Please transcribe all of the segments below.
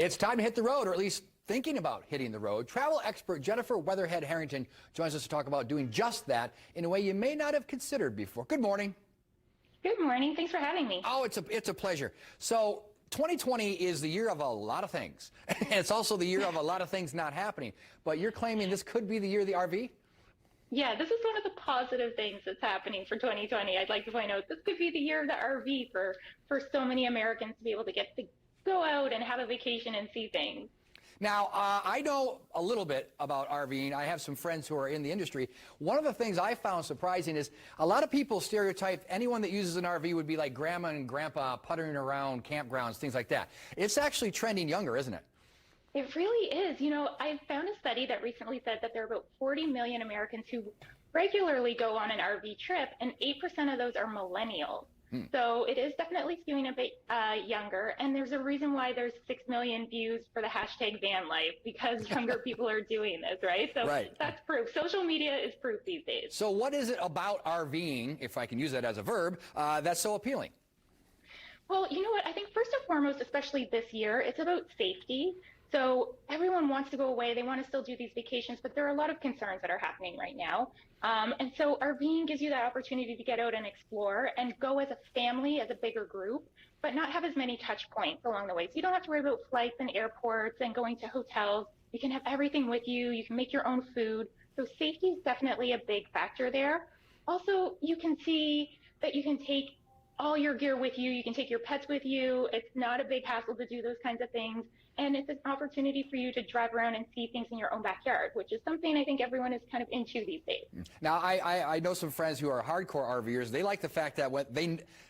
It's time to hit the road, or at least thinking about hitting the road. Travel expert Jennifer Weatherhead Harrington joins us to talk about doing just that in a way you may not have considered before. Good morning. Good morning. Thanks for having me. Oh, it's a pleasure. So 2020 is the year of a lot of things. And it's also the year of a lot of things not happening. But you're claiming this could be the year of the RV? Yeah, this is one of the positive things that's happening for 2020. I'd like to point out this could be the year of the RV for so many Americans to be able to get to go out and have a vacation and see things. Now, I know a little bit about RVing. I have some friends who are in the industry. One of the things I found surprising is a lot of people stereotype anyone that uses an RV would be like grandma and grandpa puttering around campgrounds, things like that. It's actually trending younger, isn't it? It really is. You know, I found a study that recently said that there are about 40 million Americans who regularly go on an RV trip, and 8% of those are millennials. So it is definitely skewing a bit younger, and there's a reason why there's 6 million views for the hashtag van life, because younger people are doing this, right? So that's proof. Social media is proof these days. So what is it about RVing, if I can use that as a verb, that's so appealing? Well, you know what? I think first and foremost, especially this year, it's about safety. So everyone wants to go away. They want to still do these vacations, but there are a lot of concerns that are happening right now. And so RVing gives you that opportunity to get out and explore and go as a family, as a bigger group, but not have as many touch points along the way. So you don't have to worry about flights and airports and going to hotels. You can have everything with you. You can make your own food. So safety is definitely a big factor there. Also, you can see that you can take all your gear with you. You can take your pets with you. It's not a big hassle to do those kinds of things. And it's an opportunity for you to drive around and see things in your own backyard, which is something I think everyone is kind of into these days. Now, I know some friends who are hardcore RVers. They like the fact that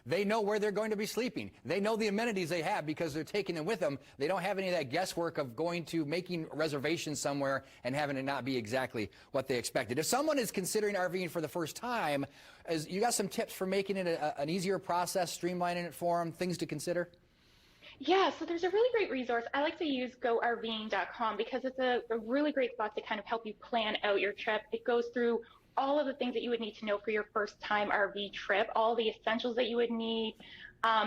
they know where they're going to be sleeping. They know the amenities they have because they're taking them with them. They don't have any of that guesswork of going to making reservations somewhere and having it not be exactly what they expected. If someone is considering RVing for the first time, you got some tips for making it an easier process, streamlining it for them, things to consider? Yeah, so there's a really great resource. I like to use GoRVing.com because it's a really great spot to kind of help you plan out your trip. It goes through all of the things that you would need to know for your first time RV trip, all the essentials that you would need.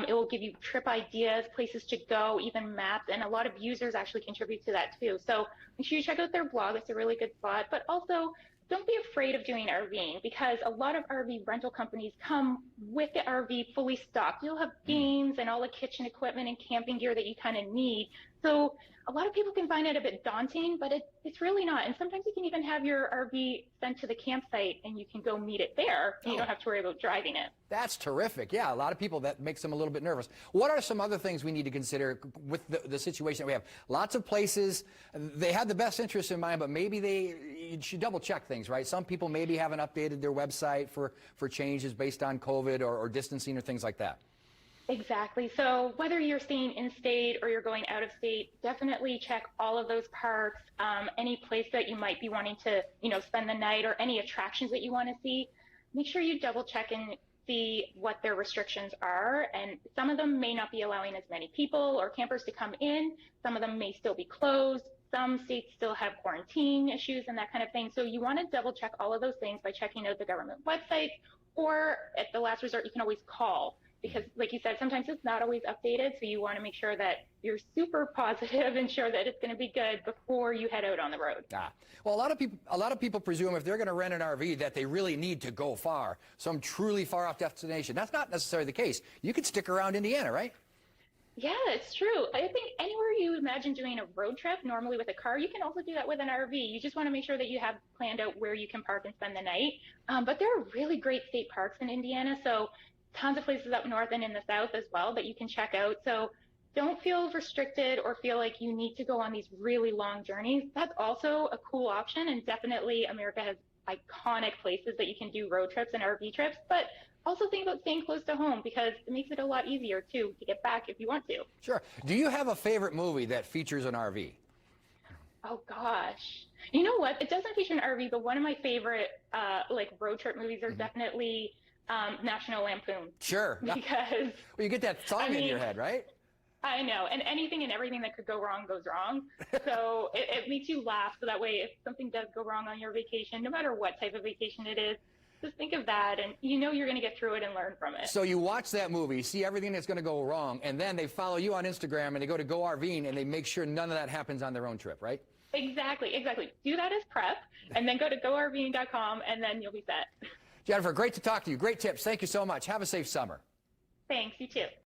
It will give you trip ideas, places to go, even maps, and a lot of users actually contribute to that too. So make sure you check out their blog. It's a really good spot. But also, don't be afraid of doing RVing because a lot of RV rental companies come with the RV fully stocked. You'll have games and all the kitchen equipment and camping gear that you kind of need. So a lot of people can find it a bit daunting, but it's really not. And sometimes you can even have your RV sent to the campsite and you can go meet it there. And you don't have to worry about driving it. That's terrific. Yeah, a lot of people, that makes them a little bit nervous. What are some other things we need to consider with the situation that we have? Lots of places, they have the best interest in mind, but maybe you should double check things, right? Some people maybe haven't updated their website for changes based on COVID or distancing or things like that. Exactly. So whether you're staying in state or you're going out of state, definitely check all of those parks, any place that you might be wanting to, spend the night or any attractions that you want to see. Make sure you double check and see what their restrictions are. And some of them may not be allowing as many people or campers to come in. Some of them may still be closed. Some states still have quarantine issues and that kind of thing. So you want to double check all of those things by checking out the government website, or at the last resort, you can always call. Because like you said, sometimes it's not always updated, so you want to make sure that you're super positive and sure that it's going to be good before you head out on the road. Well, a lot of people presume if they're going to rent an RV that they really need to go far, some truly far off destination. That's not necessarily the case. You could stick around Indiana, right? Yeah, it's true. I think anywhere you imagine doing a road trip, normally with a car, you can also do that with an RV. You just want to make sure that you have planned out where you can park and spend the night. But there are really great state parks in Indiana, so tons of places up north and in the south as well that you can check out. So don't feel restricted or feel like you need to go on these really long journeys. That's also a cool option, and definitely America has iconic places that you can do road trips and RV trips, but also think about staying close to home because it makes it a lot easier too to get back if you want to. Sure. Do you have a favorite movie that features an RV? Oh gosh. You know what? It doesn't feature an RV, but one of my favorite road trip movies are definitely National Lampoon. Sure. Because well, you get that song in your head, right? I know, and anything and everything that could go wrong goes wrong. So it makes you laugh. So that way, if something does go wrong on your vacation, no matter what type of vacation it is, Just think of that, and you know you're going to get through it and learn from it. So you watch that movie, see everything that's going to go wrong, and then they follow you on Instagram and they go to Go RVing and they make sure none of that happens on their own trip, right? Exactly, exactly. Do that as prep, and then go to GoRVing.com, and then you'll be set. Jennifer, great to talk to you. Great tips. Thank you so much. Have a safe summer. Thanks, you too.